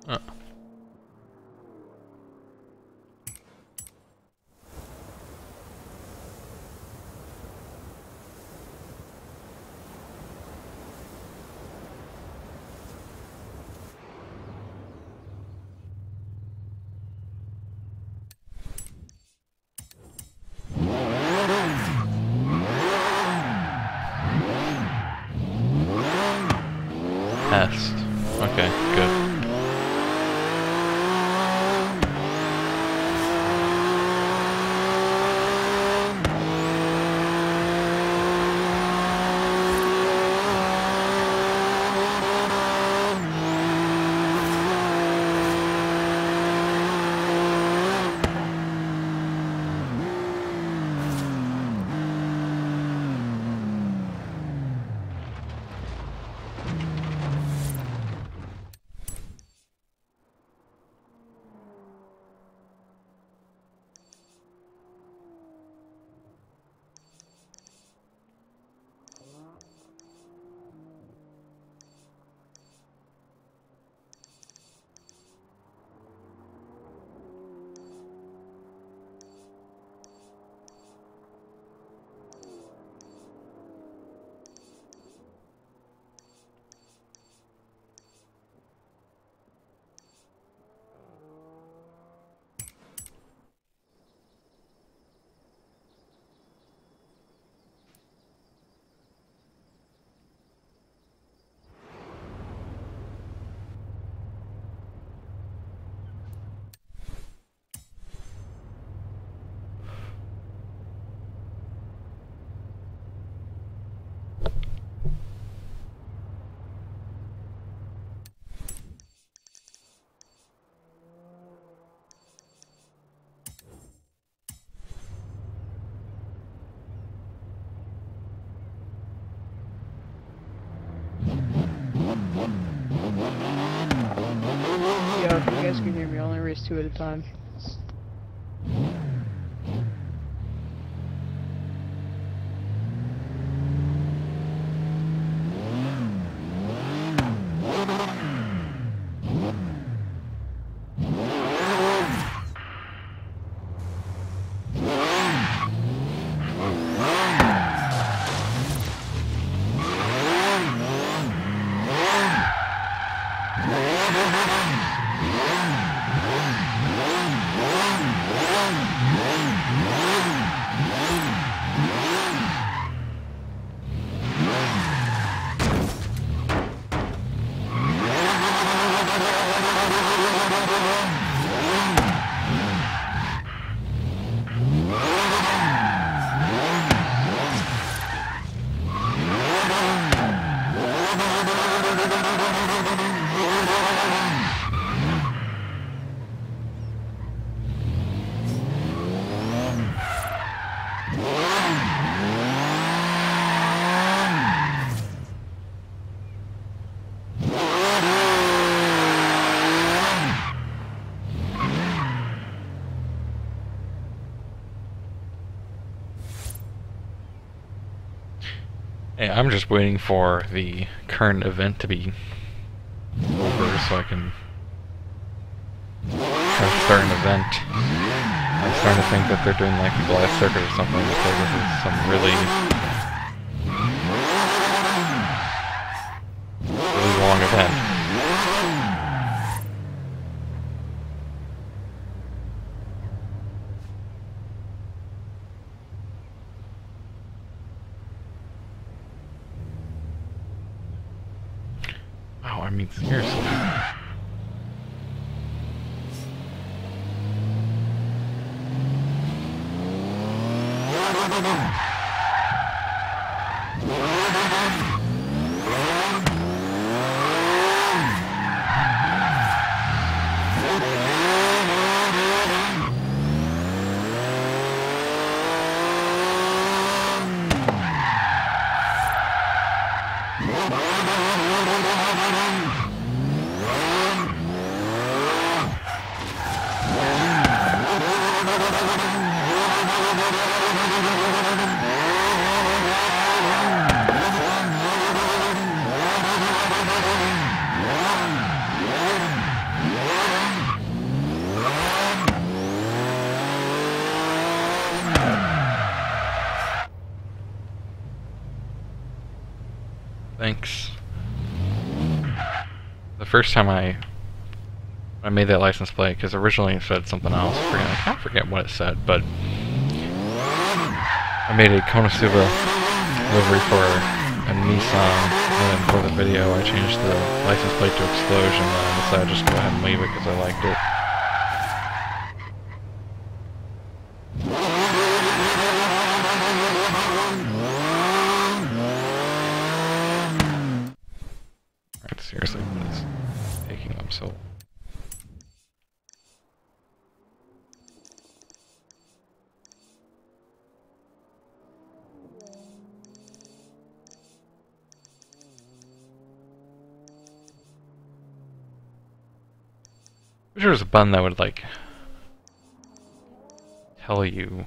Uh. Test. Okay, good. Yo, if you guys can hear me, I'll only race 2 at a time. Hey, I'm just waiting for the current event to be over so I can try to start an event. I'm starting to think that they're doing like a glass circuit or something, because this is some really long event. Wow, I mean, seriously. Thanks. The first time I made that license plate, because originally it said something else. I can't forget what it said, but I made a Konosuba livery for a Nissan, and for the video I changed the license plate to Explosion, and I decided just to go ahead and leave it because I liked it. Alright, seriously, what is taking them so long? I wish there was a button that would, like, tell you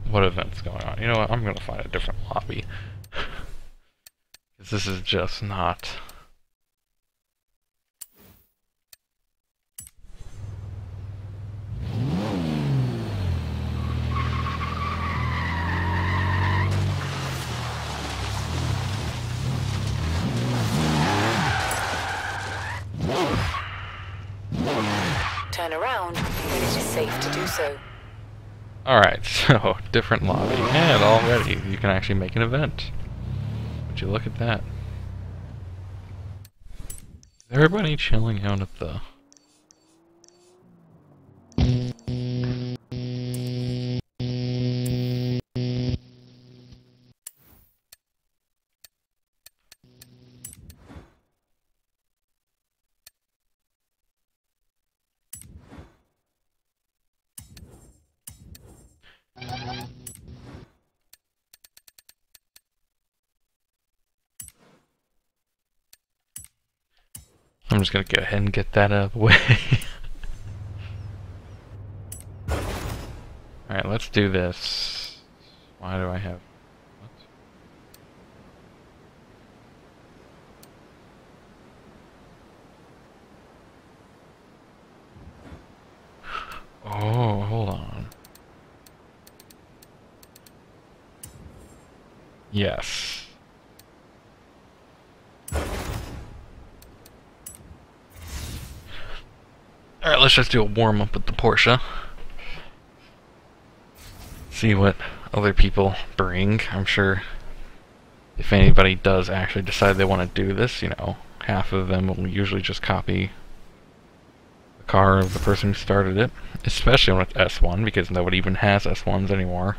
what event's going on. You know what? I'm gonna find a different lobby. Because this is just not... Turn around when it is safe to do so. Alright, so, different lobby. And already, you can actually make an event. Would you look at that? Is everybody chilling out at the... I'm just gonna go ahead and get that out of the way. Alright, let's do this. Why do I have... what? Oh, hold on. Yes. Alright, let's just do a warm-up with the Porsche. See what other people bring. I'm sure if anybody does actually decide they want to do this, you know, half of them will usually just copy the car of the person who started it. Especially when it's S1, because nobody even has S1s anymore.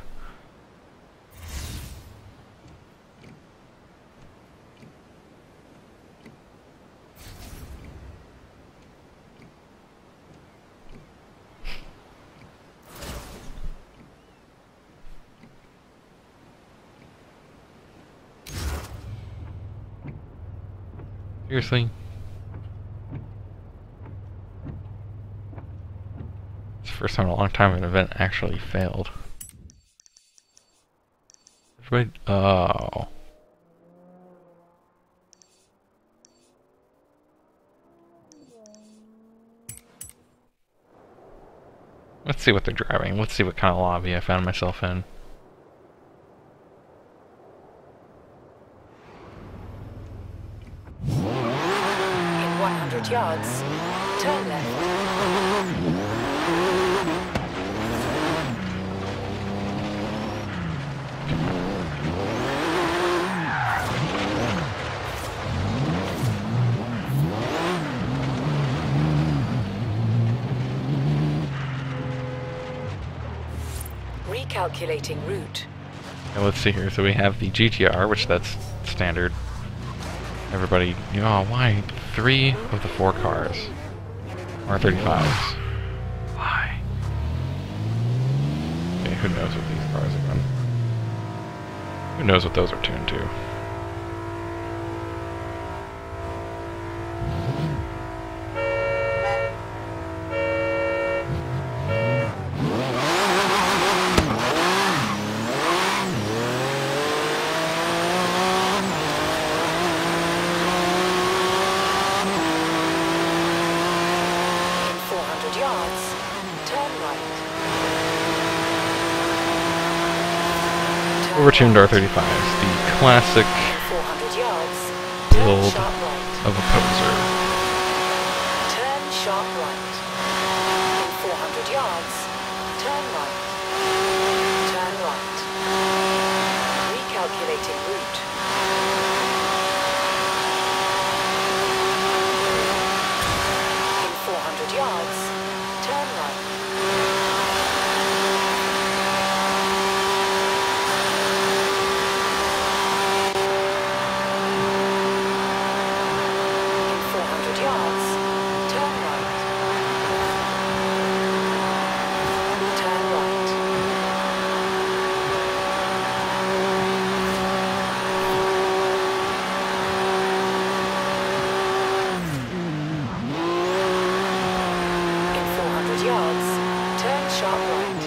Seriously? It's the first time in a long time an event actually failed. Everybody... oh. Let's see what they're driving. Let's see what kind of lobby I found myself in. In 100 yards, turn left. Recalculating route. Now let's see here. So we have the GTR, which that's standard. Everybody, you know, why 3 of the 4 cars are 35s? Why? Okay, who knows what these cars are doing? Who knows what those are tuned to? Overtuned R35s, the classic In 400 yards, turn build sharp right. of a poser. Turn sharp right. In 400 yards, turn right. Turn right. Recalculating route. In 400 yards, turn right. In 400 yards, turn right. Turn right. In 400 yards, turn sharp right.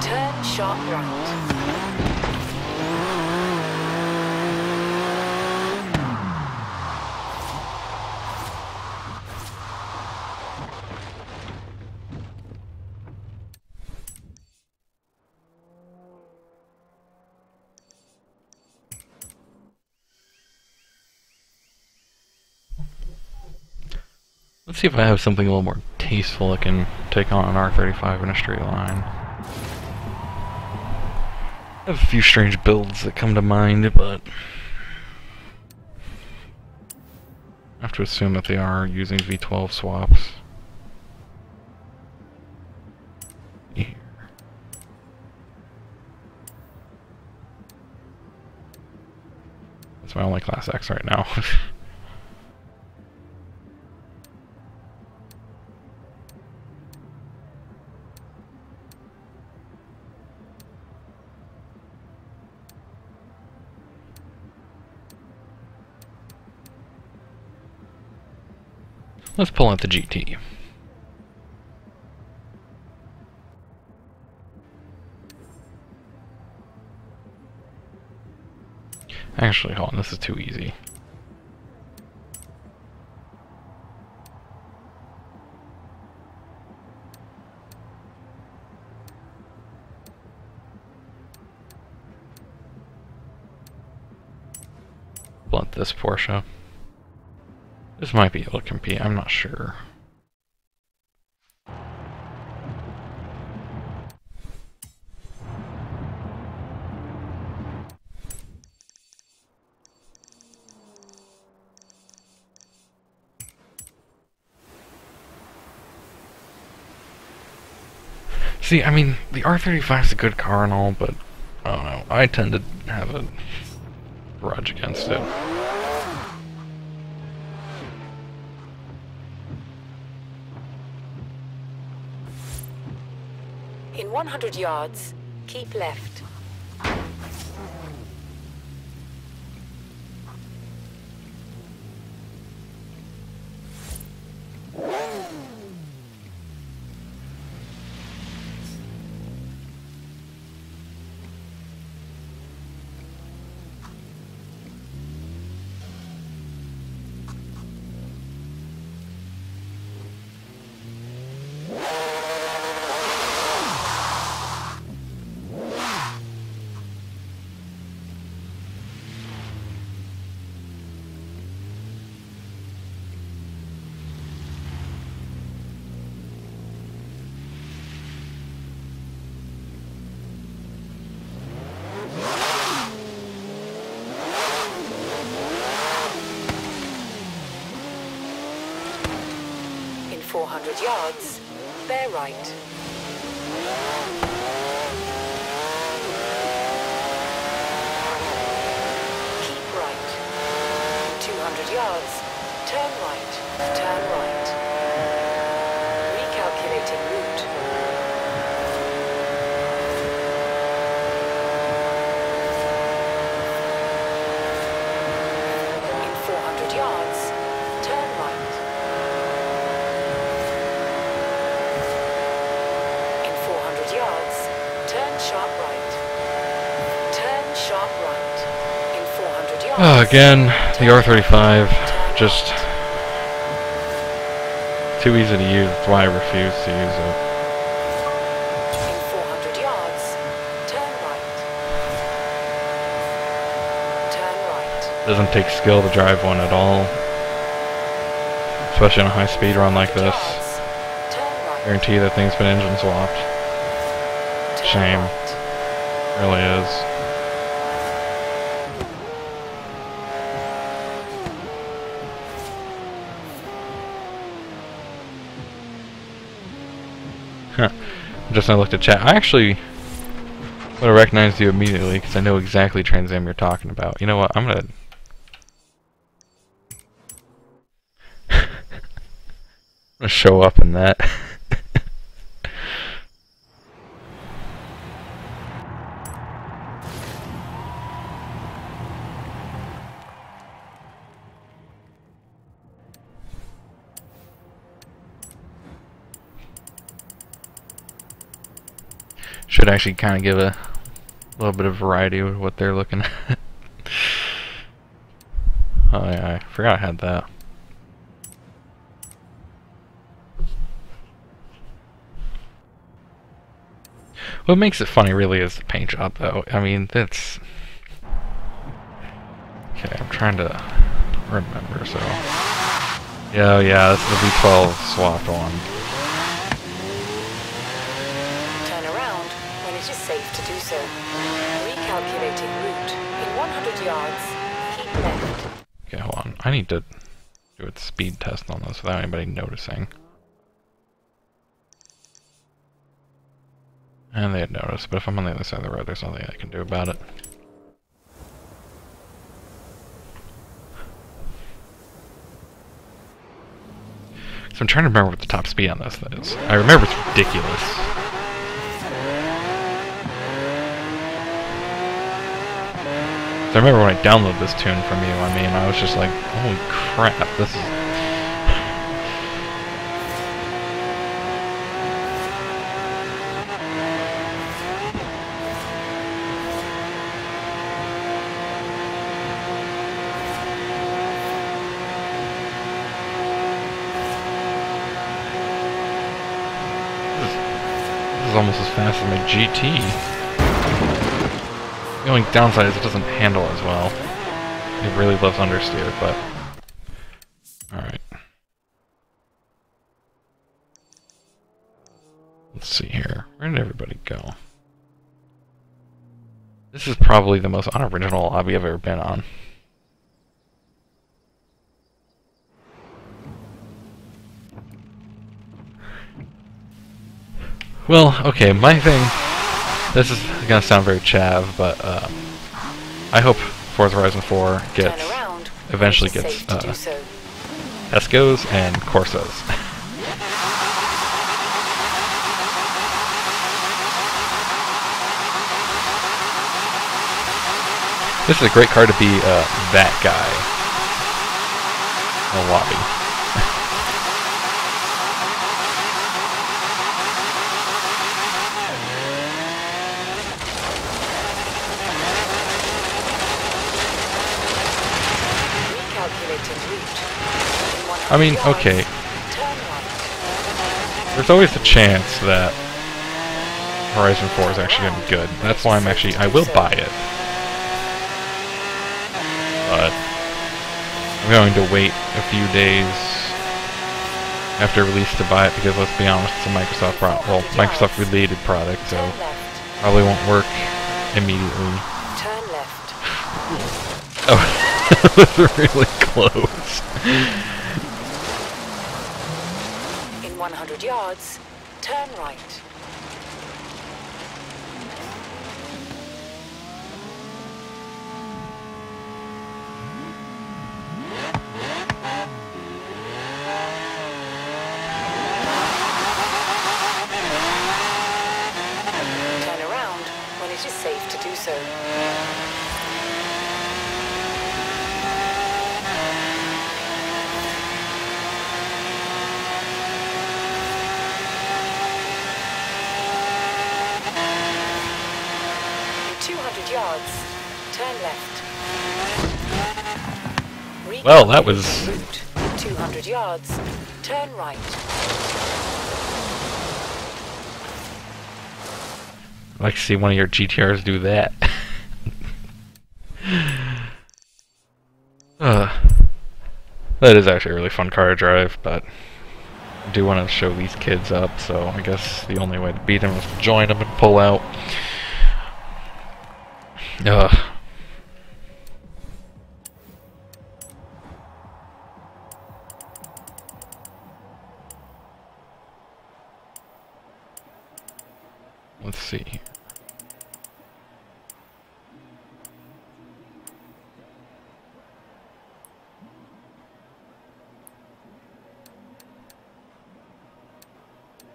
Turn sharp right. Let's see if I have something a little more tasteful that can take on an R35 in a straight line. I have a few strange builds that come to mind, but I have to assume that they are using V12 swaps. Here. That's my only Class X right now. Let's pull out the GT. Actually, hold on, this is too easy. Blunt this Porsche. This might be able to compete, I'm not sure. See, I mean, the R35 is a good car and all, but I don't know. I tend to have a grudge against it. In 100 yards, keep left. In 400 yards, bear right. Keep right. 200 yards, turn right. Turn right. Recalculating route. In 400 yards, turn right. In 400 yards, turn sharp right. Turn sharp right. In 400 yards. Again, the R35, just too easy to use, that's why I refuse to use it. In Doesn't take skill to drive one at all. Especially on a high speed run like this. Guarantee that thing's been engine swapped. Shame. Really is. Huh. Just when I looked at chat, I actually would have recognized you immediately because I know exactly Trans Am you're talking about. You know what? I'm gonna show up in that. Should actually kind of give a little bit of variety with what they're looking at. Oh yeah, I forgot I had that. What makes it funny really is the paint job though. I mean, that's... Okay, I'm trying to remember, so... Yeah, this is the V12 swapped one. Turn around when it is safe to do so. Recalculating route. In 100 yards, keep left. Okay, hold on. I need to do a speed test on this without anybody noticing. And they had noticed, but if I'm on the other side of the road, there's nothing I can do about it. So I'm trying to remember what the top speed on this is. I remember it's ridiculous. So I remember when I downloaded this tune from you, I mean, I was just like, holy crap, this is... This is almost as fast as my GT. The only downside is it doesn't handle as well. It really loves understeer, but... Alright. Let's see here. Where did everybody go? This is probably the most unoriginal lobby I've ever been on. Well, okay, my thing... This is gonna sound very chav, but I hope Forza Horizon 4 eventually gets Escos and Corsas. This is a great car to be that guy in a lobby. I mean, okay. There's always a chance that Horizon 4 is actually going to be good. That's why I will buy it. But I'm going to wait a few days after release to buy it because, let's be honest, it's a Microsoft related product, so probably won't work immediately. Turn left. Oh, that was really close. In 100 yards, turn right. Turn around when it is safe to do so. Yards. Turn left. Well, that was... 200 yards. Turn right. I'd like to see one of your GTRs do that. That is actually a really fun car to drive, but I do want to show these kids up, so I guess the only way to beat them is to join them and pull out. Ugh. Let's see.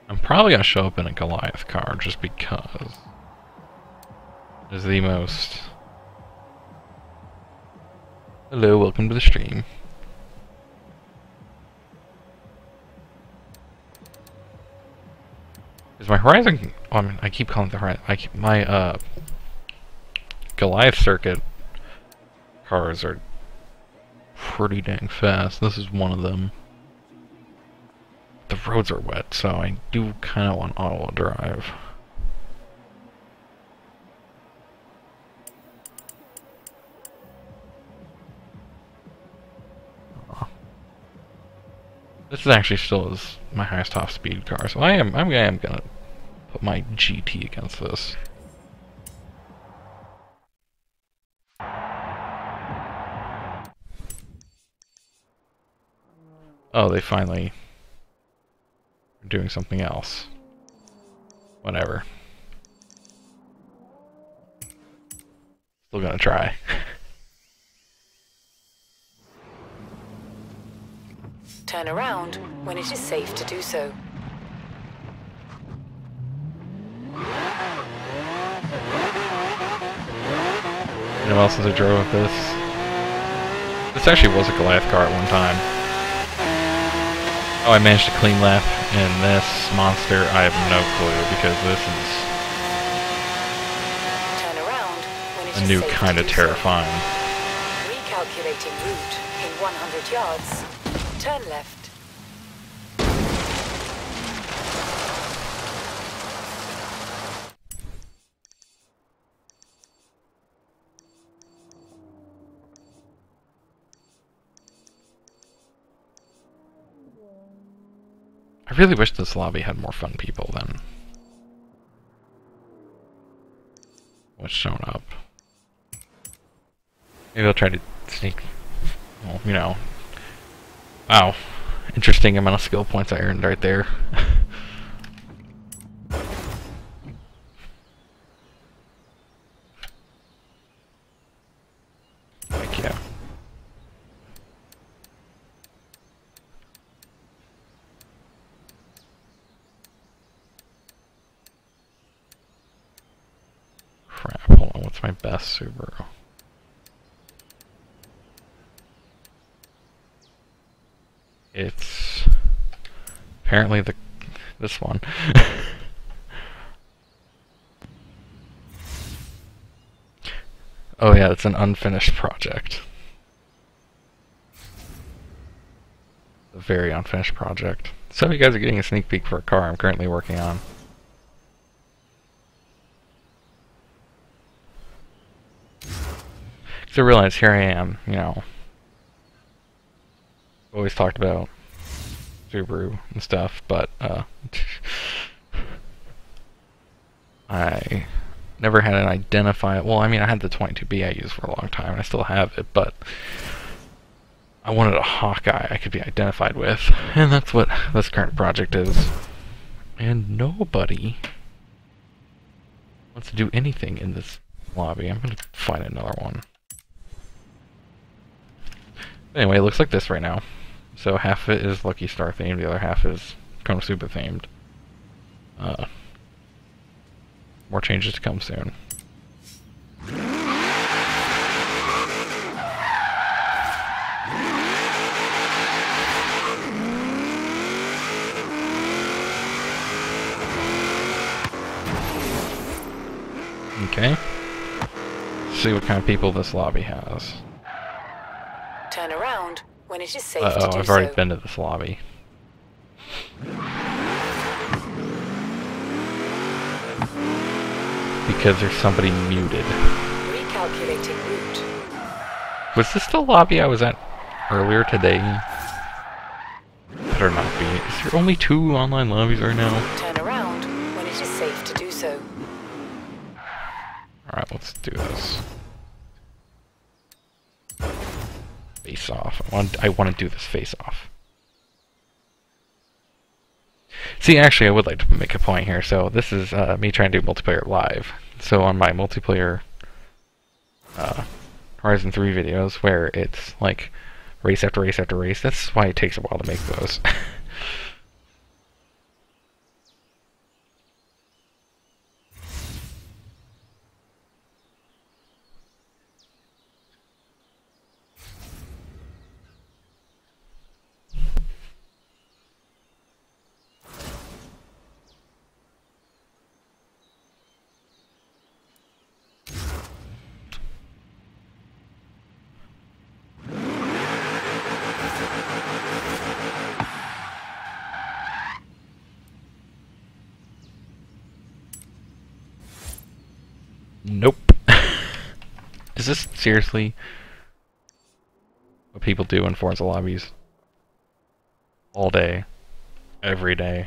I'm probably gonna show up in a Goliath car just because it is the most. Hello, welcome to the stream. Is my Horizon? Oh, I mean, I keep calling it the Horizon. My Goliath circuit cars are pretty dang fast. This is one of them. The roads are wet, so I do kind of want auto drive. This is actually still is my highest top speed car, so I am gonna put my GT against this. Oh, they finally are doing something else. Whatever. Still gonna try. Turn around when it is safe to do so. You know what else I drove with this? This actually was a Goliath car at one time. Oh, I managed to clean lap in this monster. I have no clue because this is Turn around when it a is new safe kind to of do terrifying. So. Recalculating route in 100 yards. Turn left. I really wish this lobby had more fun people than what's shown up. Maybe I'll try to sneak. Well, you know. Wow. Interesting amount of skill points I earned right there. Heck yeah. Crap, hold on, what's my best Subaru? It's apparently this one. Oh yeah, it's an unfinished project. A very unfinished project. So you guys are getting a sneak peek for a car I'm currently working on. Because I realize here I am, you know, always talked about Subaru and stuff, but I never had an identifiable. Well, I mean, I had the 22B I used for a long time, and I still have it, but I wanted a Hawkeye I could be identified with, and that's what this current project is. And nobody wants to do anything in this lobby. I'm gonna find another one. Anyway, it looks like this right now. So half of it is Lucky Star themed, the other half is Konosuba themed. More changes to come soon. Okay. See what kind of people this lobby has. Turn around when it is safe to do I've already so. been to this lobby. Because there's somebody muted. Recalculating route. Was this the lobby I was at earlier today? better not be. Is there only 2 online lobbies right now? Turn around when it is safe to do so. Alright, let's do this. Face off. I want to do this face off. See, actually, I would like to make a point here. So this is me trying to do multiplayer live. So on my multiplayer Horizon 3 videos, where it's like race after race after race, that's why it takes a while to make those. Nope. Is this seriously what people do in Forza lobbies? All day. Every day.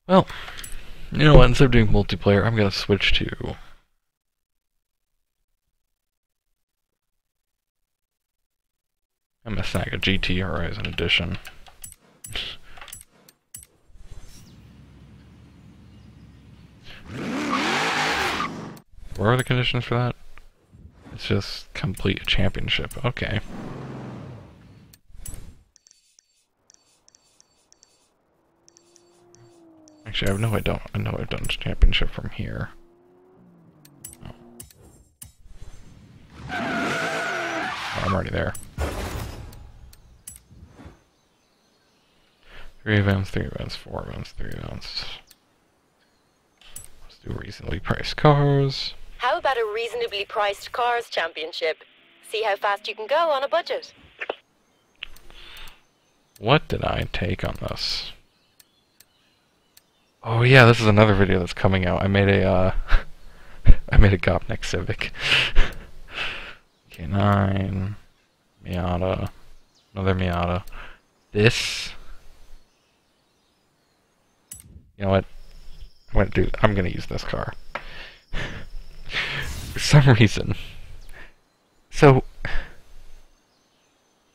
Well, you know what, instead of doing multiplayer, I'm gonna switch to... I'm gonna snag a GT Horizon Edition. What are the conditions for that? It's just complete a championship. Okay. Actually, I know I don't. I know I've done championship from here. Oh. Oh, I'm already there. 3 events, 3 events, 4 events, 3 events. Let's do reasonably priced cars. How about a reasonably priced cars championship? See how fast you can go on a budget. What did I take on this? Oh yeah, this is another video that's coming out. I made a I made a Gopnik Civic. K9, Miata, another Miata. This. You know what? I'm gonna use this car. For some reason. So,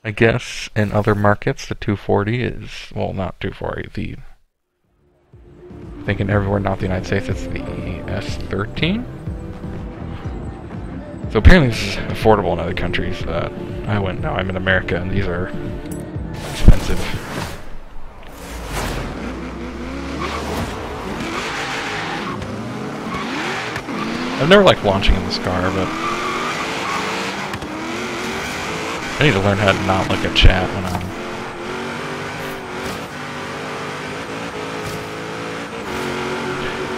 I guess in other markets the 240 is, well, not 240, I think in everywhere not the United States it's the S13? So apparently this is affordable in other countries. I wouldn't know, I'm in America and these are expensive. I've never liked launching in this car, but I need to learn how to not look at chat when I'm...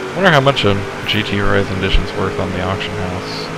I wonder how much a GT Horizon Edition's worth on the auction house.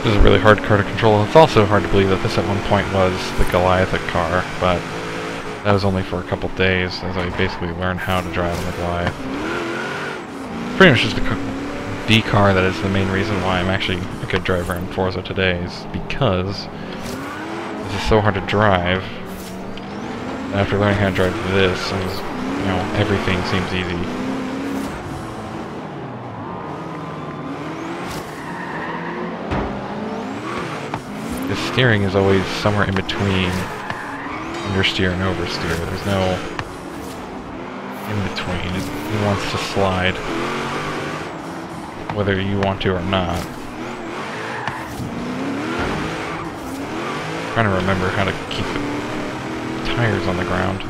This is a really hard car to control. It's also hard to believe that this at one point was the Goliath car, but that was only for a couple days as I basically learned how to drive on the Goliath. Pretty much just the car that is the main reason why I'm actually a good driver in Forza today, is because this is so hard to drive. After learning how to drive this, it was, you know, everything seems easy. The steering is always somewhere in between understeer and oversteer. There's no in between. It wants to slide. whether you want to or not. I'm trying to remember how to keep the tires on the ground.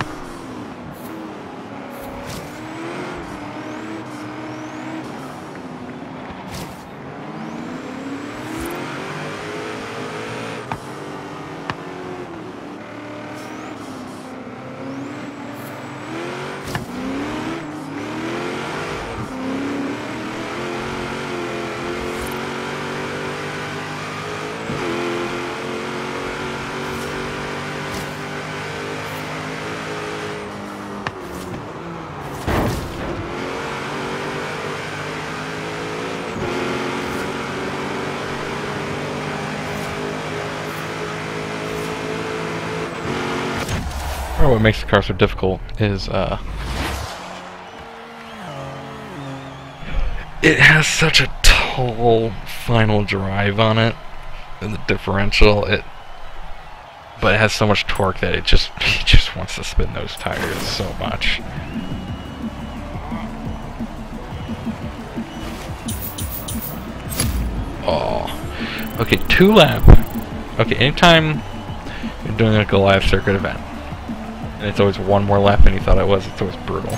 What makes the car so difficult is it has such a tall final drive on it, and the differential, but it has so much torque that it just wants to spin those tires so much. Oh, okay, 2 lap. Okay, anytime you're doing like a live circuit event, and it's always one more lap than you thought it was, it's always brutal.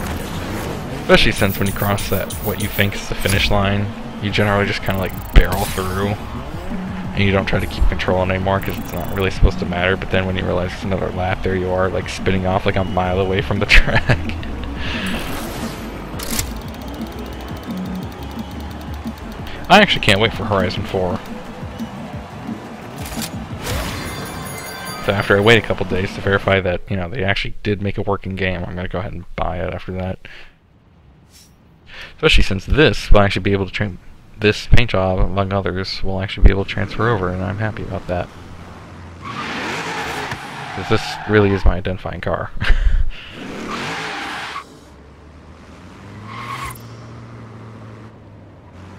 Especially since when you cross that, what you think is the finish line, you generally just kind of like barrel through, and you don't try to keep control anymore because it's not really supposed to matter, but then when you realize it's another lap, there you are, like spinning off like a mile away from the track. I actually can't wait for Horizon 4. So after I wait a couple days to verify that, you know, they actually did make a working game, I'm going to go ahead and buy it after that. Especially since this will actually be able to this paint job, among others, will actually be able to transfer over, and I'm happy about that. Because this really is my identifying car.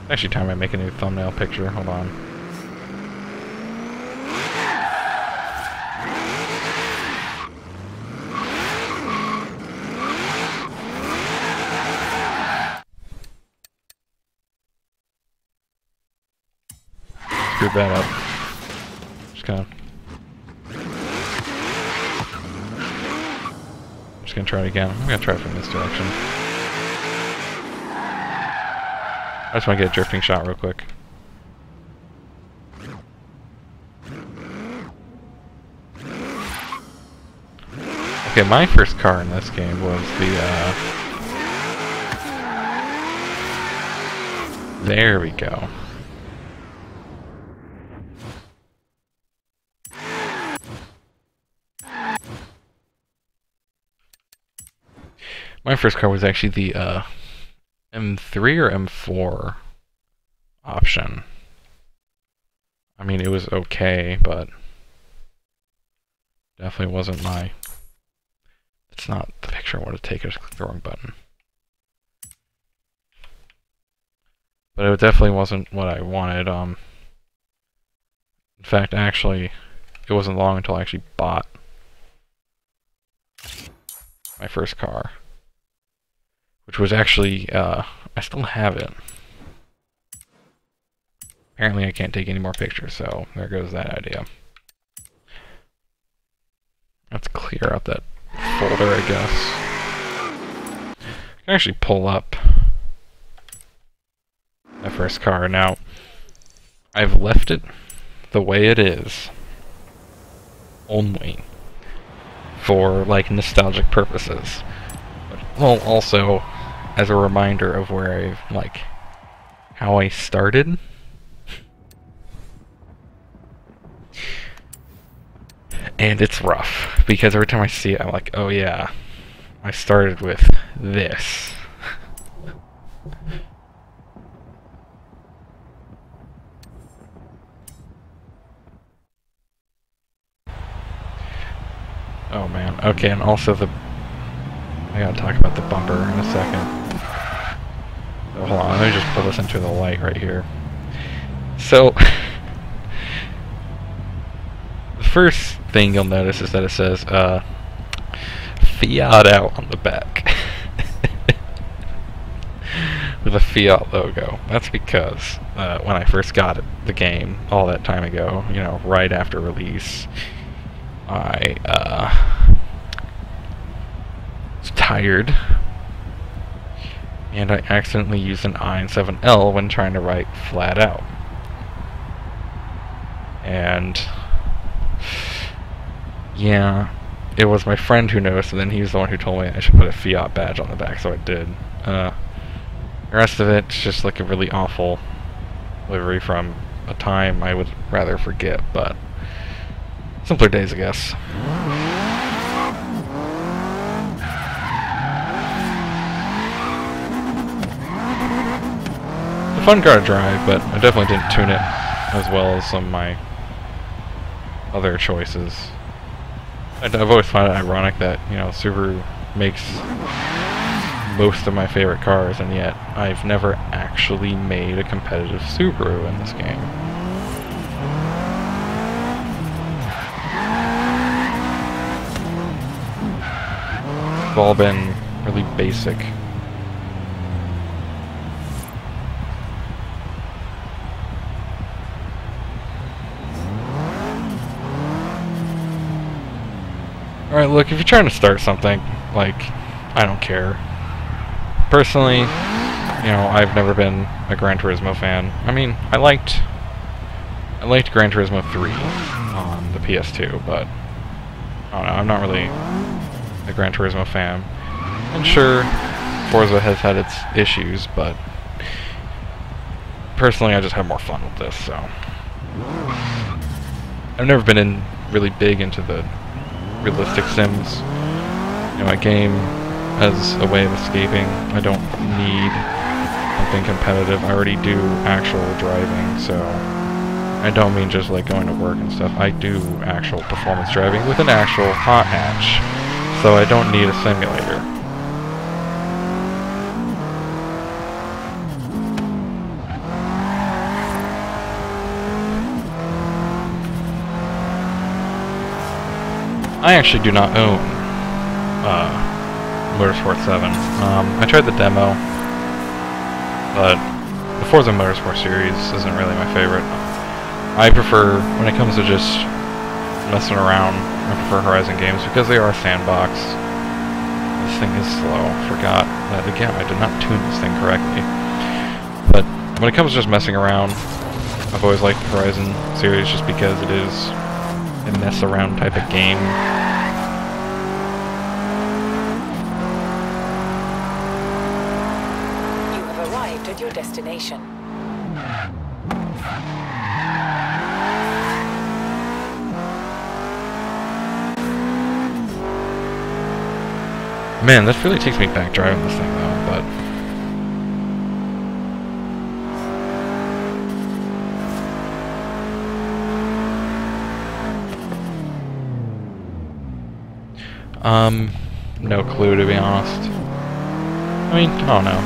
Actually, time I make a new thumbnail picture. Hold on. Screwed that up. Just gonna try it again. I'm gonna try it from this direction. I just want to get a drifting shot real quick. Okay, my first car in this game was the, there we go. My first car was actually the, M3 or M4 option. I mean, it was okay, but definitely wasn't my... It's not the picture I wanted to take, I just clicked the wrong button. But it definitely wasn't what I wanted. In fact, actually, it wasn't long until I actually bought my first car. Which was actually, I still have it. Apparently I can't take any more pictures, so there goes that idea. Let's clear out that folder, I guess. I can actually pull up my first car. Now, I've left it the way it is only for, like, nostalgic purposes. Well, also as a reminder of where I, like, how I started. And it's rough, because every time I see it, I'm like, oh yeah, I started with this. Oh man, okay, and also I gotta talk about the bumper in a second. So hold on, let me just pull this into the light right here. So, the first thing you'll notice is that it says, Fiat out on the back. with a Fiat logo. That's because when I first got the game all that time ago, you know, right after release, I was tired, and I accidentally used an I and 7L when trying to write flat out. And yeah, it was my friend who noticed, and then he was the one who told me I should put a Fiat badge on the back, so I did. The rest of it's just like a really awful livery from a time I would rather forget, but simpler days, I guess. It's a fun car to drive, but I definitely didn't tune it as well as some of my other choices. I've always found it ironic that, you know, Subaru makes most of my favorite cars, and yet I've never actually made a competitive Subaru in this game. They've all been really basic. Alright, look, if you're trying to start something, like, I don't care. Personally, you know, I've never been a Gran Turismo fan. I mean, I liked Gran Turismo 3 on the PS2, but I don't know, I'm not really a Gran Turismo fan. And sure, Forza has had its issues, but personally I just have more fun with this, so. I've never been really big into the realistic sims. You know, a game as a way of escaping. I don't need something competitive. I already do actual driving, so I don't mean just like going to work and stuff. I do actual performance driving with an actual hot hatch, so I don't need a simulator. I actually do not own Motorsport 7. I tried the demo, but the Forza Motorsport series isn't really my favorite. I prefer, when it comes to just messing around, I prefer Horizon games because they are a sandbox. This thing is slow. Forgot that again, I did not tune this thing correctly. But when it comes to just messing around, I've always liked the Horizon series just because it is a mess around type of game. You have arrived at your destination. Man, this really takes me back driving this thing though, but no clue, to be honest. I mean, I don't know.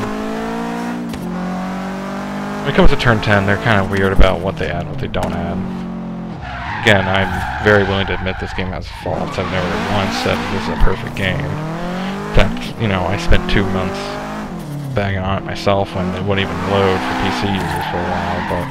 When it comes to turn 10, they're kind of weird about what they add and what they don't add. Again, I'm very willing to admit this game has faults. I've never once said this is a perfect game. In fact, you know, I spent 2 months bagging on it myself when it wouldn't even load for PC users for a while, but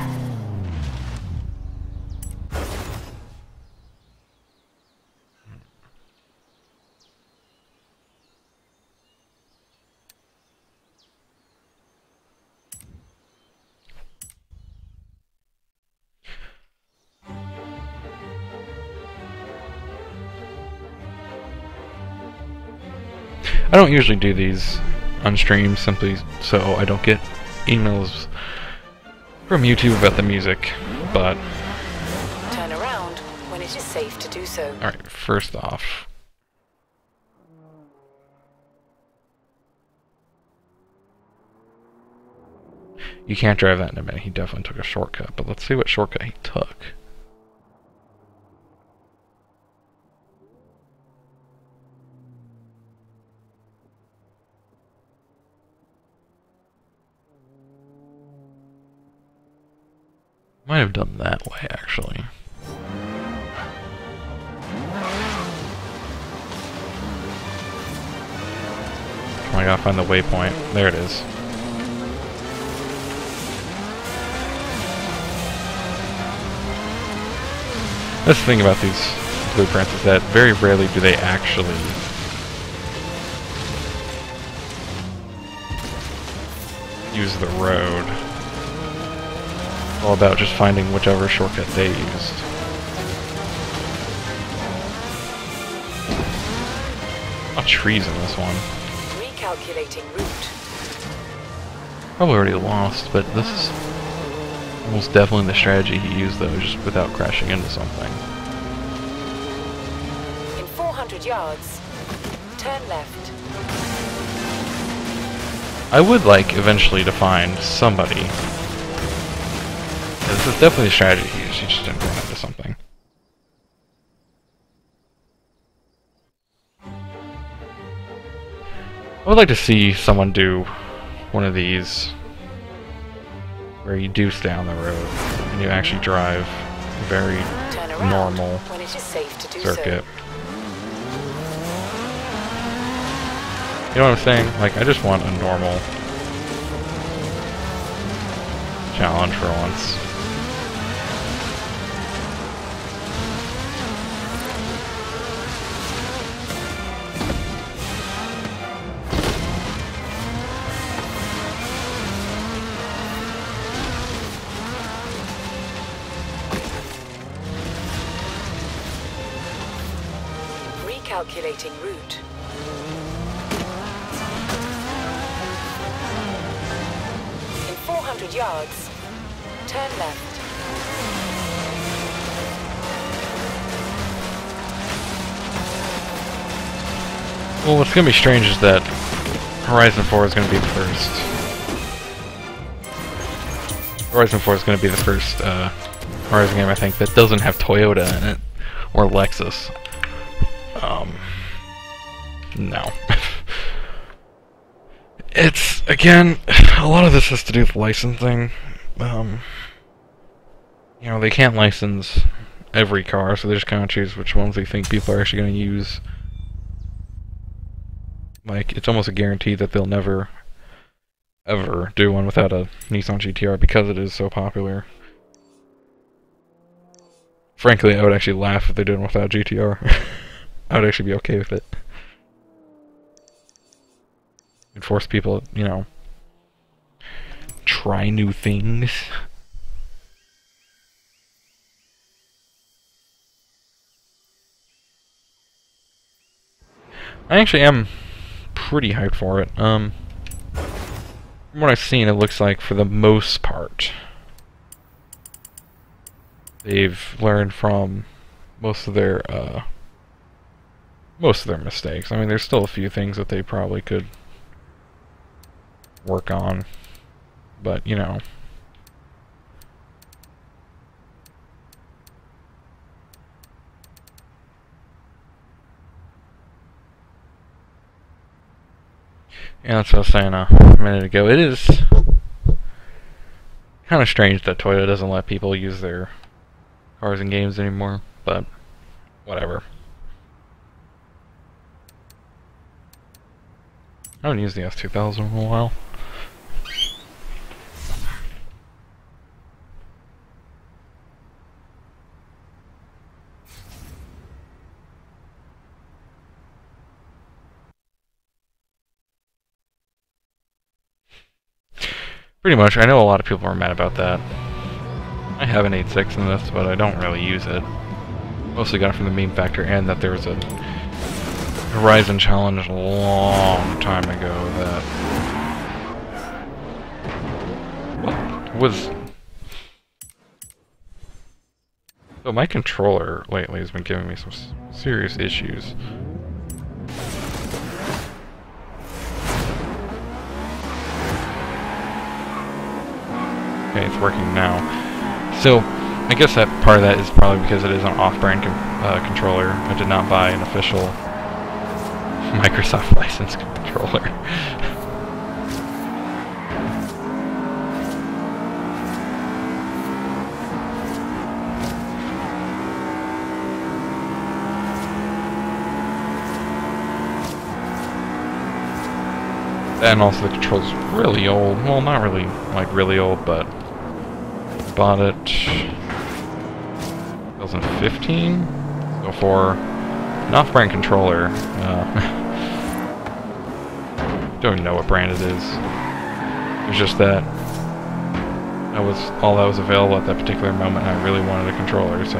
I don't usually do these on stream simply so I don't get emails from YouTube about the music, but Turn around when it is safe to do so. alright, first off, you can't drive that in a minute. He definitely took a shortcut, but let's see what shortcut he took. Might have done that way, actually. Come on, I gotta find the waypoint. There it is. That's the thing about these blueprints, is that very rarely do they actually use the road. It's all about just finding whichever shortcut they used. A lot of trees in this one. Recalculating route. Probably already lost, but this is almost definitely the strategy he used, though, just without crashing into something. In 400 yards, turn left. I would like eventually to find somebody. This is definitely the strategy he used. He just didn't run into something. I would like to see someone do one of these where you do stay on the road and you actually drive a very normal when it is safe to do circuit. So. You know what I'm saying? Like, I just want a normal challenge for once. Recalculating route. In 400 yards, turn left. Well, what's gonna be strange is that Horizon 4 is gonna be the first. Horizon 4 is gonna be the first Horizon game, I think, that doesn't have Toyota in it or Lexus. No. It's, again, a lot of this has to do with licensing. You know, they can't license every car, so they just kind of choose which ones they think people are actually going to use. Like, it's almost a guarantee that they'll never, ever do one without a Nissan GTR because it is so popular. Frankly, I would actually laugh if they did one without GTR. I would actually be okay with it. And force people, you know, try new things. I actually am pretty hyped for it. From what I've seen, it looks like for the most part they've learned from most of their mistakes. I mean, there's still a few things that they probably could work on, but you know. Yeah, that's what I was saying a minute ago. It is kind of strange that Toyota doesn't let people use their cars in games anymore, but whatever. I haven't used the S2000 in a while. Pretty much. I know a lot of people are mad about that. I have an 8.6 in this, but I don't really use it. Mostly got it from the meme factor and that there was a Horizon challenge a long time ago that was... So my controller lately has been giving me some serious issues. Okay, it's working now. So, I guess that part of that is probably because it is an off-brand controller. I did not buy an official Microsoft licensed controller. And also the controller's really old. Well, not really, like, really old, but bought it 2008, 2015. So for an off-brand controller, don't even know what brand it is. It's just that that was all that was available at that particular moment, and I really wanted a controller, so.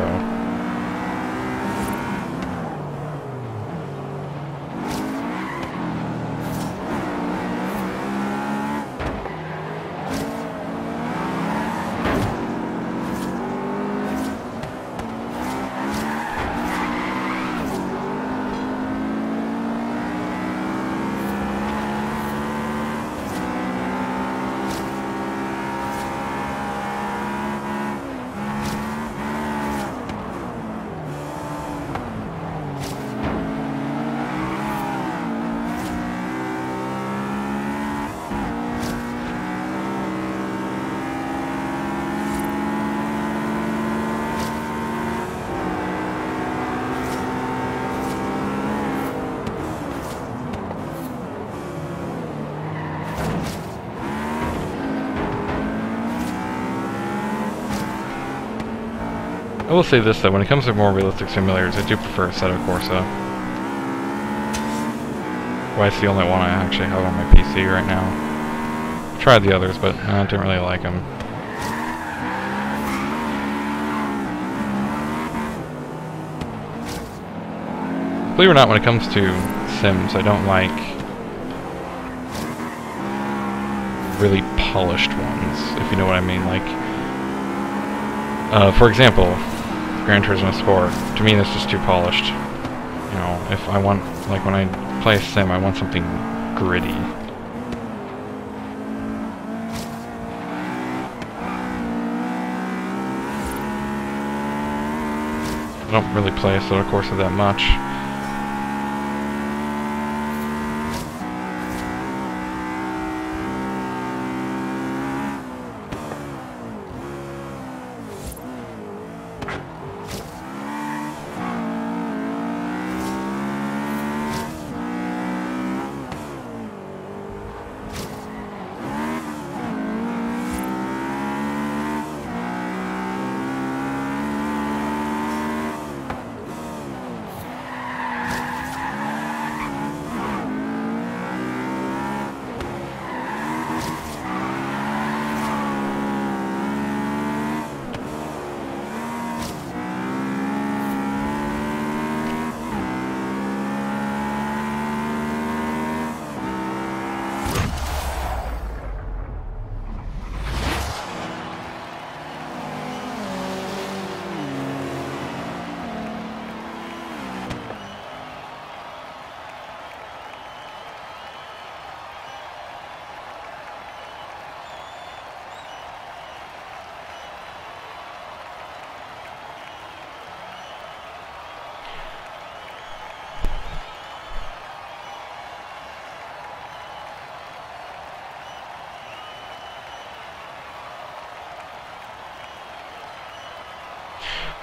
I will say this though, when it comes to more realistic simulators, I do prefer Assetto Corsa. Well, it's the only one I actually have on my PC right now. I've tried the others, but I didn't really like them. Believe it or not, when it comes to Sims, I don't like really polished ones, if you know what I mean. Like, for example, Gran Turismo Sport, to me that's just too polished. You know, if I want, like when I play a sim, I want something gritty. I don't really play Assetto Corsa that much.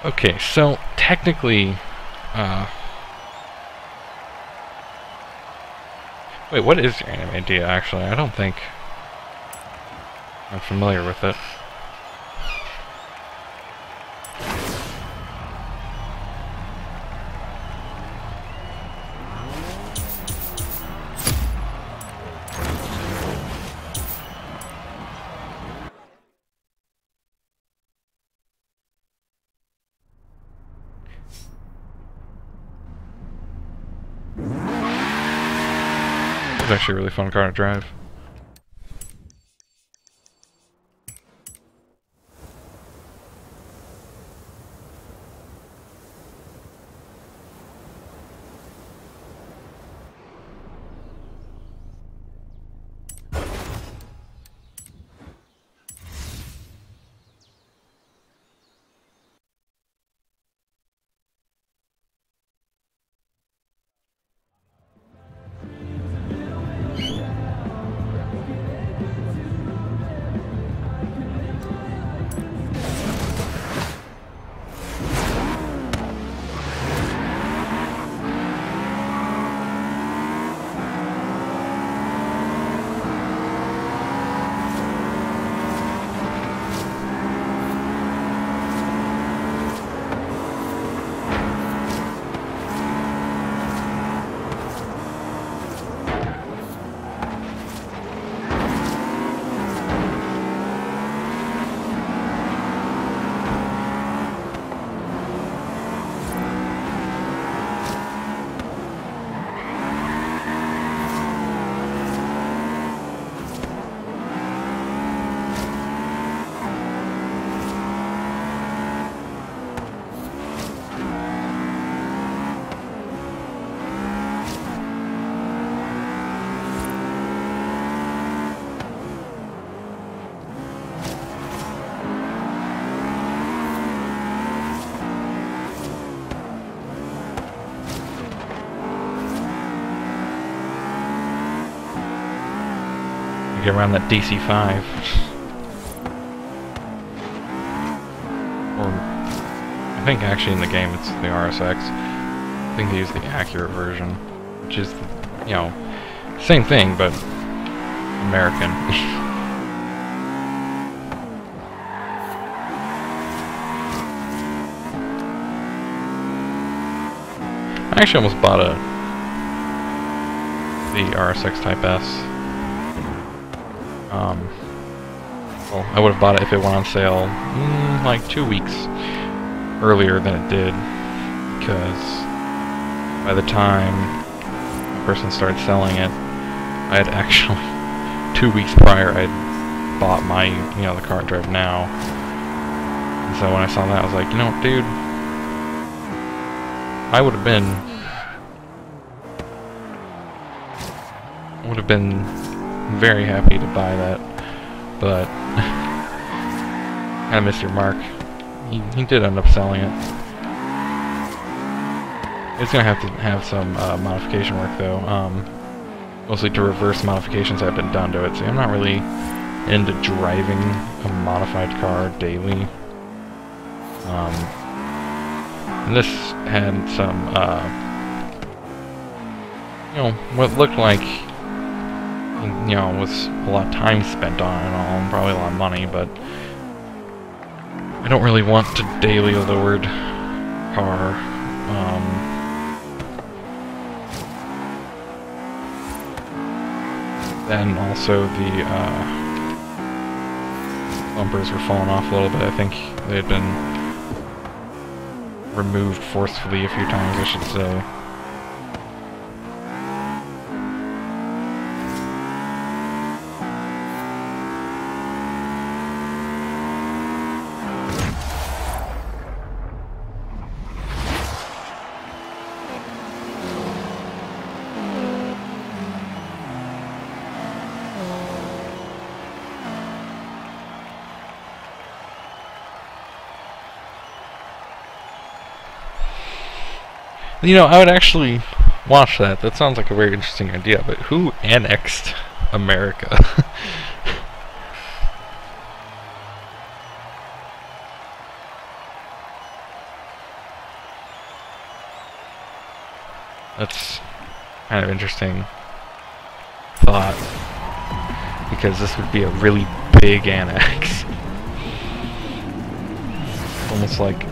Okay, so technically, wait, what is your anime idea, actually? I don't think I'm familiar with it. It's actually a really fun car to drive. get around that DC-5. Or, I think actually in the game it's the RSX. I think they use the accurate version, which is, you know, same thing, but American. I actually almost bought the RSX Type S. Well, I would have bought it if it went on sale like 2 weeks earlier than it did, because by the time the person started selling it, I had actually 2 weeks prior I had bought my, you know, the car I drive now. And so when I saw that, I was like, you know, dude, I would have been very happy to buy that, but kind of missed your mark. He did end up selling it. It's gonna have to have some modification work though, mostly to reverse modifications that have been done to it. See, I'm not really into driving a modified car daily. And this had some, you know, what looked like, you know, was a lot of time spent on it and all, and probably a lot of money, but I don't really want to daily lowered car. Then also the bumpers were falling off a little bit. I think they had been removed forcefully a few times, I should say. You know, I would actually watch that. That sounds like a very interesting idea, but who annexed America? That's kind of interesting thought, because this would be a really big annex. Almost like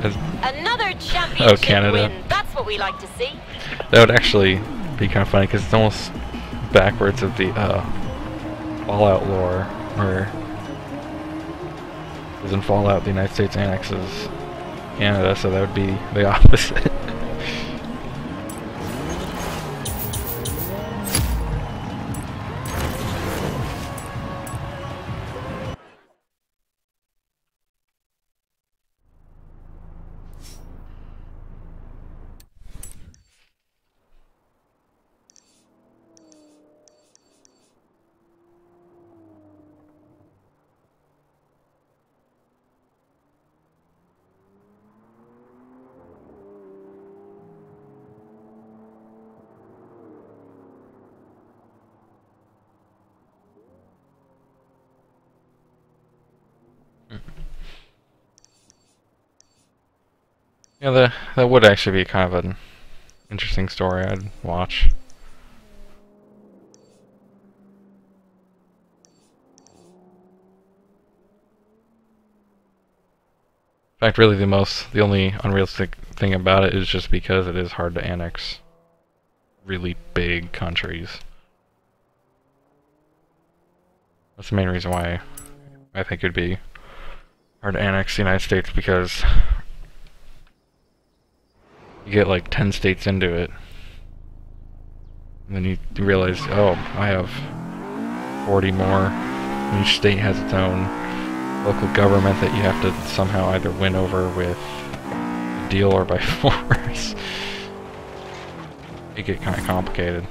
another championship Canada. win. That's what we like to see. That would actually be kind of funny, because it's almost backwards of the Fallout lore, where in Fallout the United States annexes Canada, so that would be the opposite. Yeah, that would actually be kind of an interesting story I'd watch. In fact, really the only unrealistic thing about it is just because it is hard to annex really big countries. That's the main reason why I think it'd be hard to annex the United States, because you get like 10 states into it, and then you realize, oh, I have 40 more. And each state has its own local government that you have to somehow either win over with a deal or by force. It get kind of complicated.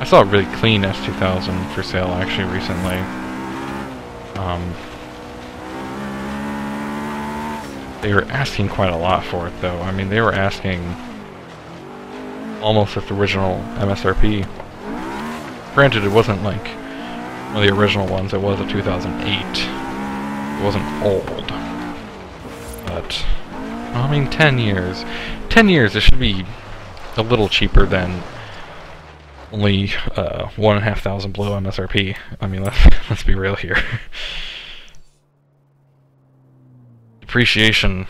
I saw a really clean S2000 for sale actually recently. They were asking quite a lot for it though. I mean, they were asking almost at the original MSRP. Granted, it wasn't like one of the original ones. It was a 2008. It wasn't old. But, I mean, 10 years. 10 years, it should be a little cheaper than only 1,500 below MSRP. I mean, let's be real here. Depreciation.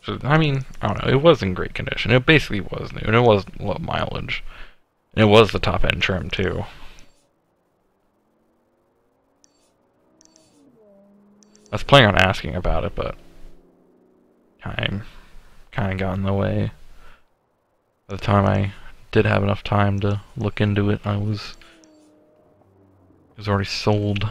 So, I mean, I don't know. It was in great condition. It basically was new, and it was low mileage. And it was the top end trim too. I was planning on asking about it, but time kind of got in the way. By the time I did have enough time to look into it, it was already sold.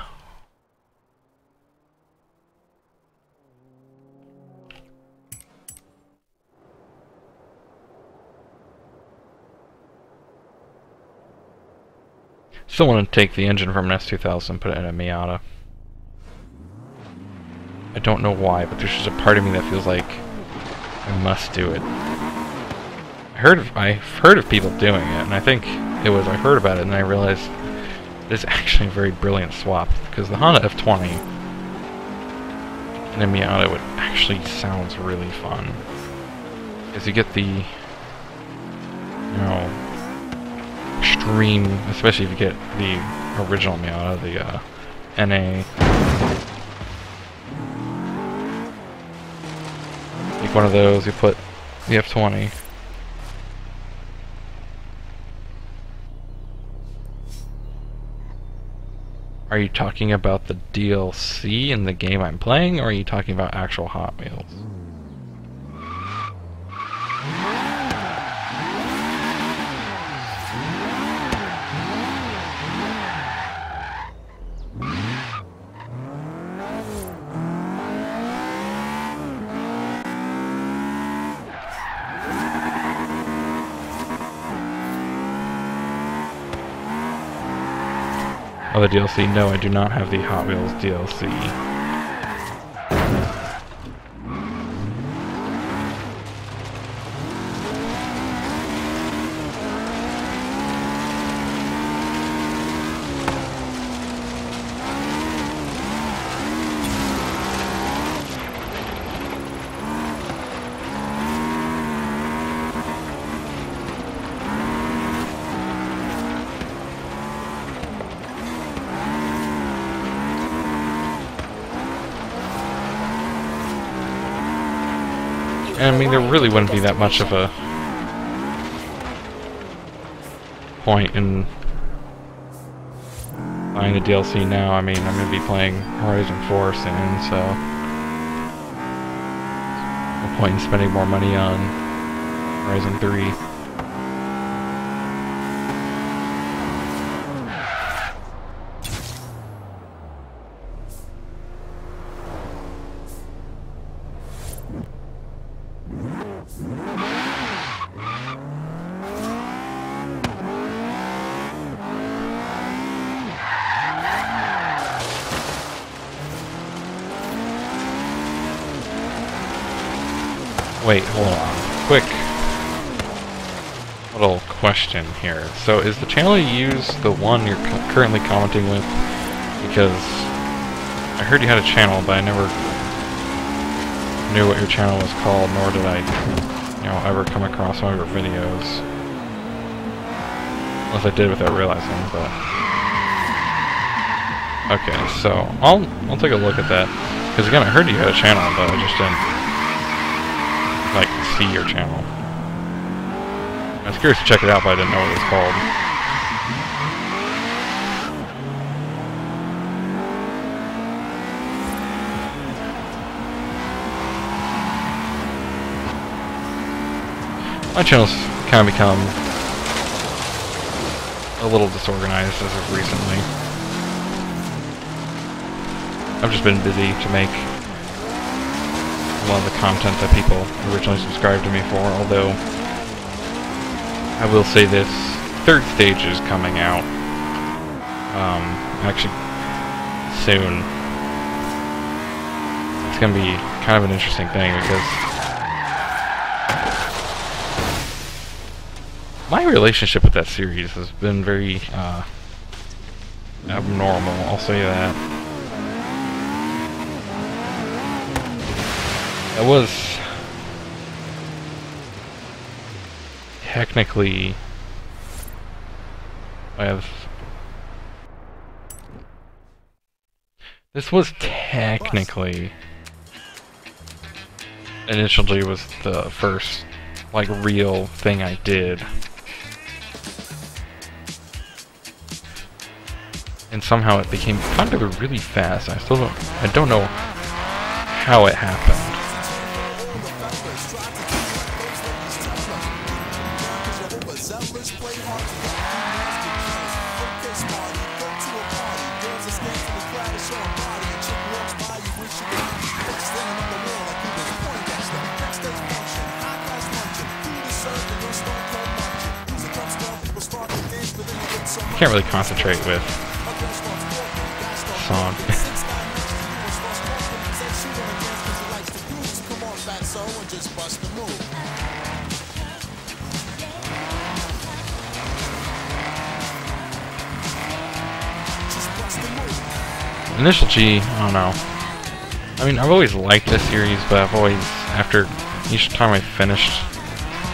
Still want to take the engine from an S2000 and put it in a Miata. I don't know why, but there's just a part of me that feels like I must do it. I've heard of people doing it, and I think it was I heard about it and I realized it's actually a very brilliant swap, because the Honda F20 in a Miata would actually sounds really fun. Because you get the, you know, extreme, especially if you get the original Miata, the NA. Take one of those, you put the F20. Are you talking about the DLC in the game I'm playing, or are you talking about actual Hot Wheels? Oh, the DLC? No, I do not have the Hot Wheels DLC. And I mean, there really wouldn't be that much of a point in buying the DLC now. I mean, I'm going to be playing Horizon 4 soon, so no point in spending more money on Horizon 3. Wait, hold on. Quick little question here. So is the channel you use the one you're currently commenting with? Because I heard you had a channel, but I never knew what your channel was called, nor did I, you know, ever come across one of your videos. Unless I did without realizing, but... Okay, so I'll take a look at that. Because again, I heard you had a channel, but I just didn't like see your channel. I was curious to check it out, but I didn't know what it was called. My channel's kind of become a little disorganized as of recently. I've just been busy to make a lot of the content that people originally subscribed to me for, although I will say this, third stage is coming out. Actually, soon. It's gonna be kind of an interesting thing because my relationship with that series has been very abnormal. I'll say that. It was technically. This was technically. Initial G was the first, like, real thing I did. And somehow it became popular really fast. I don't know how it happened. Can't really concentrate with song. Initial G, I don't know. I mean, I've always liked this series, but I've always, after each time I finished,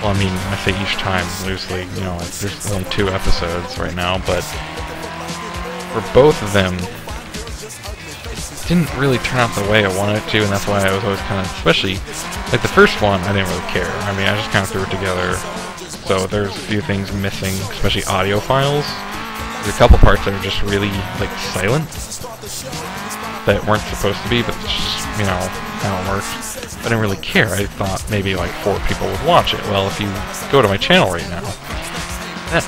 well, I mean, I say each time loosely, you know, like, there's only 2 episodes right now, but for both of them, it didn't really turn out the way I wanted it to, and that's why I was always kind of, especially, like the first one, I didn't really care. I mean, I just kind of threw it together, so there's a few things missing, especially audio files. There's a couple parts that are just really, like, silent, that weren't supposed to be, but it's just, you know, how it works. I didn't really care. I thought maybe like 4 people would watch it. Well, if you go to my channel right now, that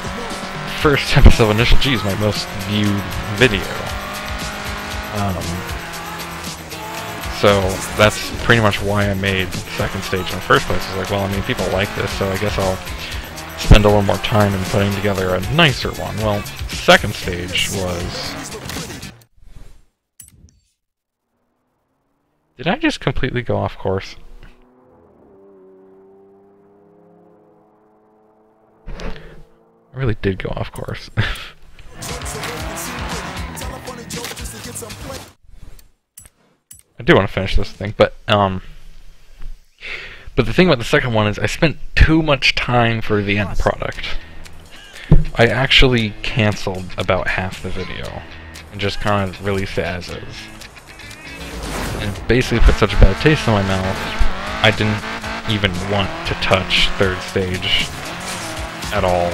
first episode of Initial G is my most viewed video. So that's pretty much why I made the second stage in the first place. I was like, well, I mean, people like this, so I guess I'll spend a little more time in putting together a nicer one. Well, second stage was... Did I just completely go off course? I really did go off course. I do want to finish this thing, but the thing about the second one is I spent too much time for the end product. I actually canceled about half the video and just kind of released it as is. And it basically put such a bad taste in my mouth, I didn't even want to touch third stage at all.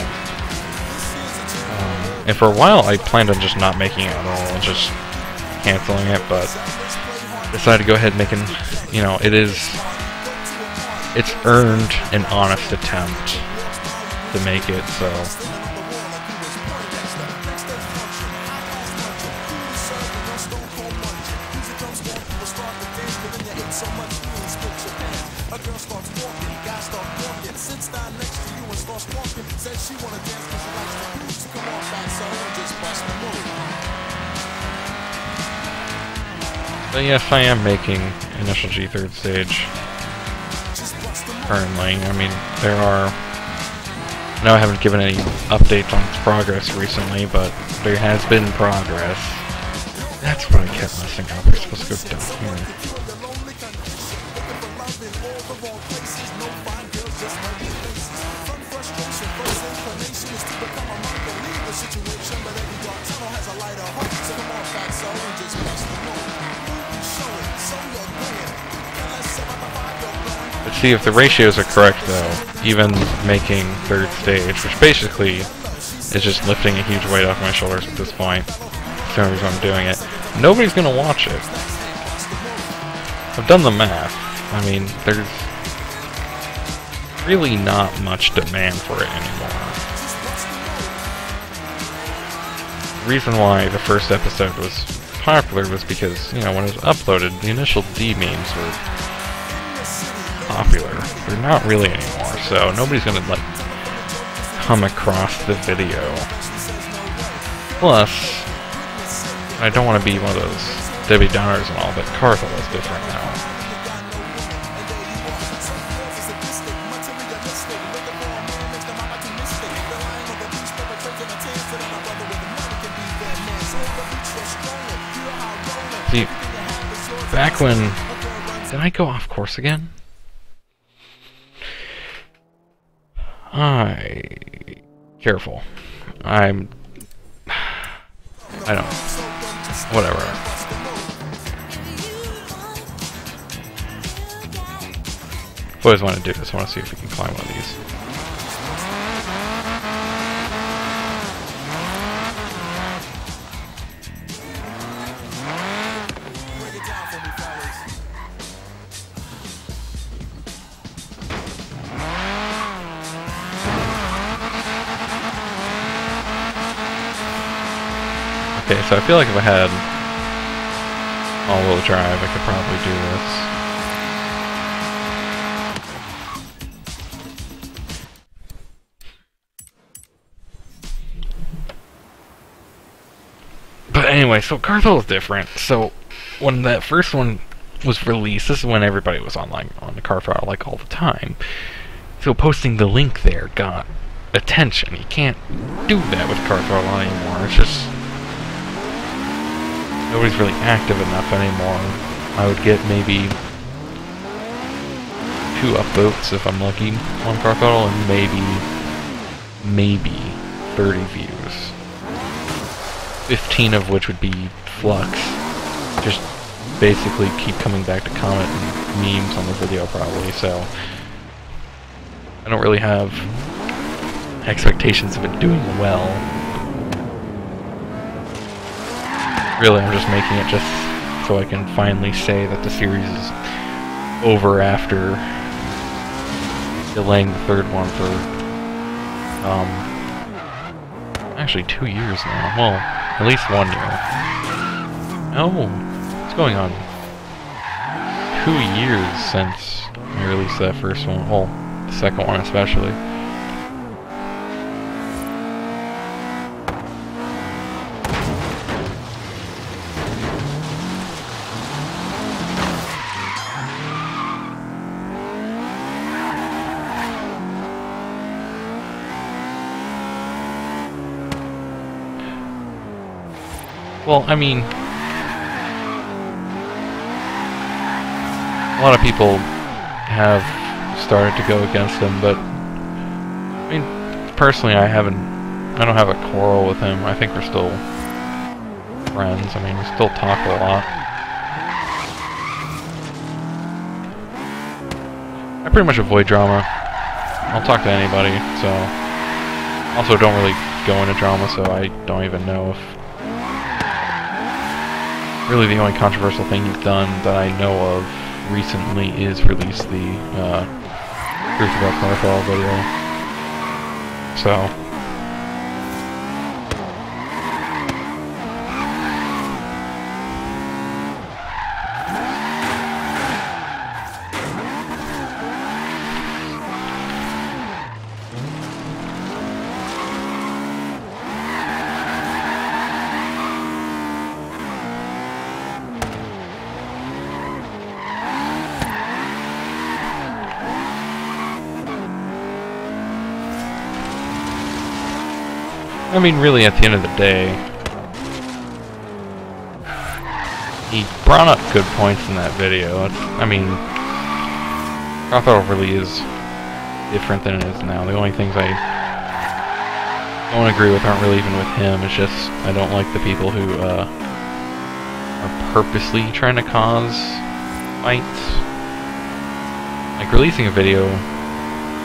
And for a while I planned on just not making it at all, and just canceling it, but decided to go ahead and making, you know, it's earned an honest attempt to make it, so... But yes, I am making Initial G third stage currently. I mean, there are... I know I haven't given any updates on its progress recently, but there has been progress. That's what I kept messing up. We're supposed to go down here. Let's see if the ratios are correct, though. Even making third stage, which basically is just lifting a huge weight off my shoulders at this point. That's the only reason I'm doing it. Nobody's gonna watch it. I've done the math. I mean, there's really not much demand for it anymore. The reason why the first episode was popular was because, you know, when it was uploaded, the initial D memes were popular. They're not really anymore, so nobody's gonna, like, come across the video. Plus, I don't want to be one of those Debbie Downers and all, but Carthel is different now. See, back when... Did I go off course again? Careful. I don't... Whatever. I always want to do this. I want to see if we can climb one of these. Okay, so I feel like if I had all-wheel drive, I could probably do this. But anyway, so Carthel is different. So when that first one was released, this is when everybody was online on the Carthel like all the time. So posting the link there got attention. You can't do that with Carthel anymore. It's just... nobody's really active enough anymore. I would get maybe 2 upvotes if I'm lucky on Carthel, and maybe 30 views. 15 of which would be Flux. Just basically keep coming back to comment and memes on the video probably, so I don't really have expectations of it doing well. Really, I'm just making it just so I can finally say that the series is over after delaying the 3rd one for, actually 2 years now. Well, at least 1 year. Oh, what's going on? 2 years since I released that first one. Well, the second one especially. Well, I mean, a lot of people have started to go against him, but I mean, personally, I don't have a quarrel with him. I think we're still friends. I mean, we still talk a lot. I pretty much avoid drama. I'll talk to anybody, so... Also, don't really go into drama, so I don't even know if... Really, the only controversial thing he's done that I know of recently is release the Truth About Carthel video. So... I mean, really, at the end of the day, he brought up good points in that video. I mean, Carthel really is different than it is now. The only things I don't agree with aren't really even with him. It's just, I don't like the people who are purposely trying to cause fights. Like, releasing a video,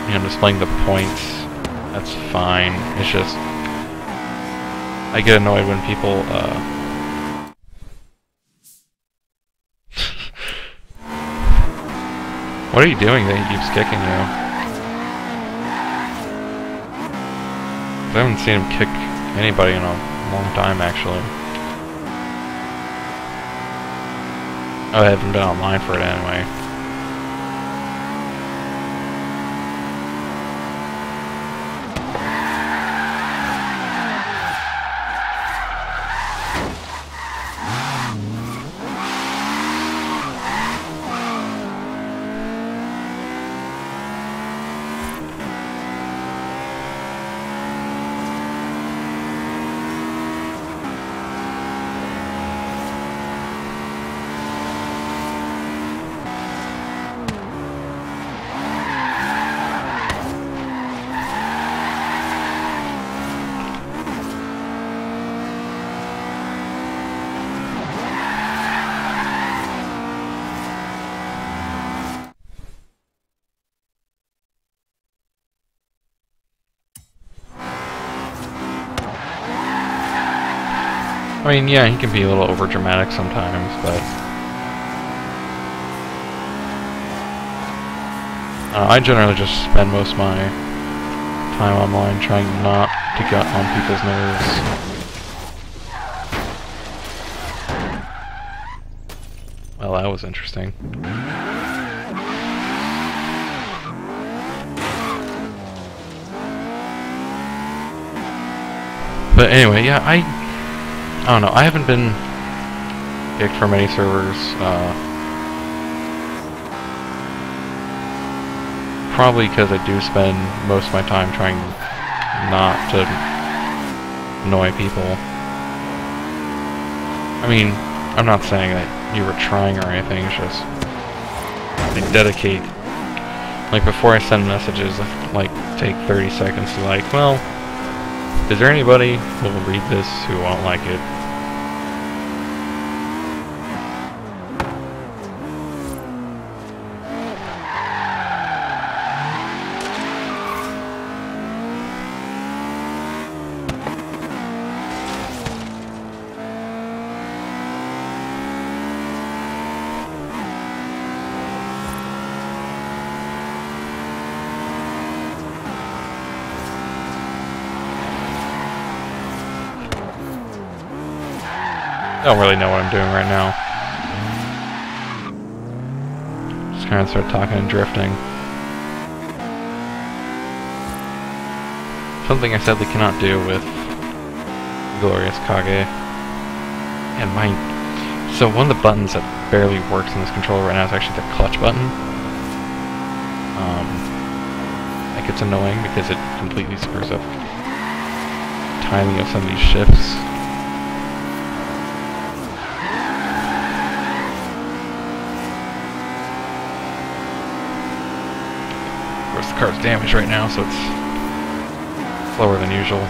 you know, displaying the points, that's fine. It's just... I get annoyed when people, What are you doing that he keeps kicking you? I haven't seen him kick anybody in a long time, actually. Oh, I haven't been online for it anyway. I mean, yeah, he can be a little overdramatic sometimes, but I generally just spend most of my time online trying not to get on people's nerves. Well, that was interesting. But anyway, yeah, I don't know. I haven't been kicked from any servers. Probably because I do spend most of my time trying not to annoy people. I mean, I'm not saying that you were trying or anything, it's just I dedicate, like before I send messages, like take 30 seconds to like, well, is there anybody who will read this who won't like it? I don't really know what I'm doing right now. Just kind of start talking and drifting. Something I sadly cannot do with Glorious Kage. And so one of the buttons that barely works in this controller right now is actually the clutch button. Like it's annoying because it completely screws up timing of some of these shifts. Of course, the car's damaged right now, so it's slower than usual.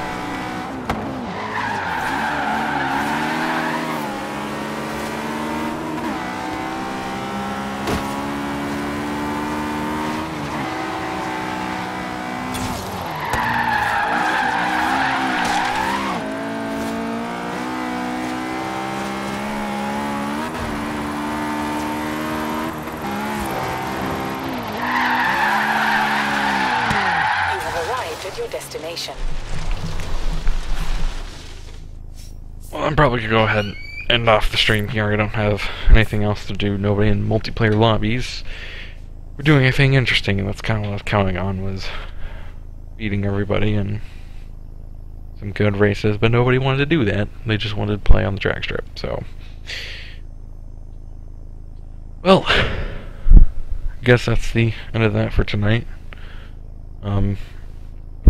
Your destination. Well, I'm probably gonna go ahead and end off the stream here. I don't have anything else to do. Nobody in multiplayer lobbies. We're doing anything interesting, and that's kind of what I was counting on, was beating everybody and some good races, but nobody wanted to do that. They just wanted to play on the drag strip, so. Well, I guess that's the end of that for tonight.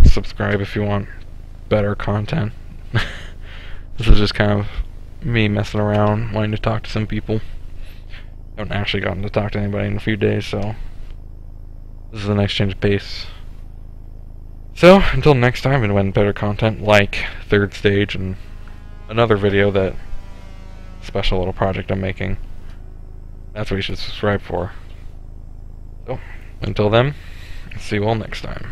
Subscribe if you want better content. This is just kind of me messing around, wanting to talk to some people. I haven't actually gotten to talk to anybody in a few days, so this is a nice change of pace. So, until next time, and when better content like Third Stage and another video, that special little project I'm making, that's what you should subscribe for. So, until then, see you all next time.